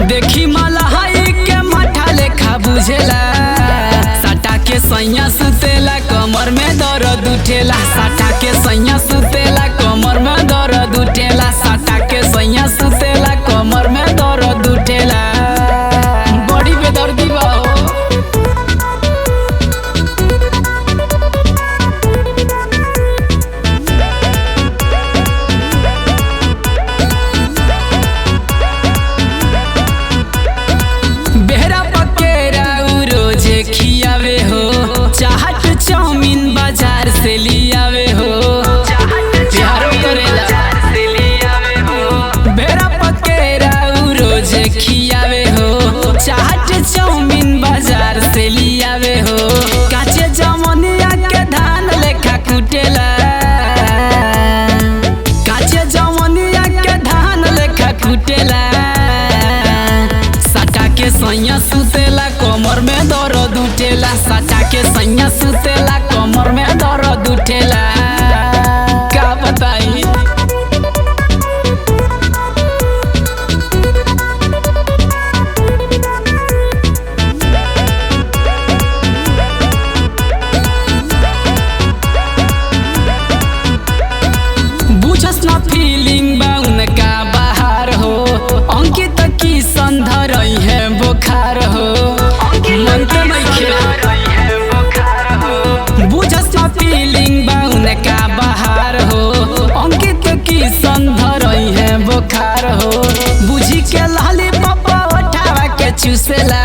देखी मलहाई के मठा लेखा बुझेला, सटा के सैया सुतेला कमर में दर्द उठेला, सटा के सैया सुतेला कमर में दर्द उठेला, सटा के सैया सुतेला कमर में दर्द उठेला। बड़ी बेदर्दी बा हो। खियावे हो चाहत चाउमीन बाजार से लियावे हो, प्यार करेला से लियावे हो। बेरा पकेरा रोज खियावे हो चाहत चाउमीन बाजार से लियावे हो। काचे जमनिया के धान लेखा कुटेला, काचे जमनिया के धान लेखा कुटेला, सटा के सैया सुतेला कमर में दर्द उठेला, सटा के सैया सुतेला कमर में दर्द उठेला। का बताई बुझस ना फीलिंग बा उनका बाहर हो, अंकित की संधर है बुखार हो, मन तो नहीं बुझस ना फीलिंग बा उनका बाहर हो, अंकित की संधर है बुखार हो। बुझी के लाली पापा उठावा के चूसेला,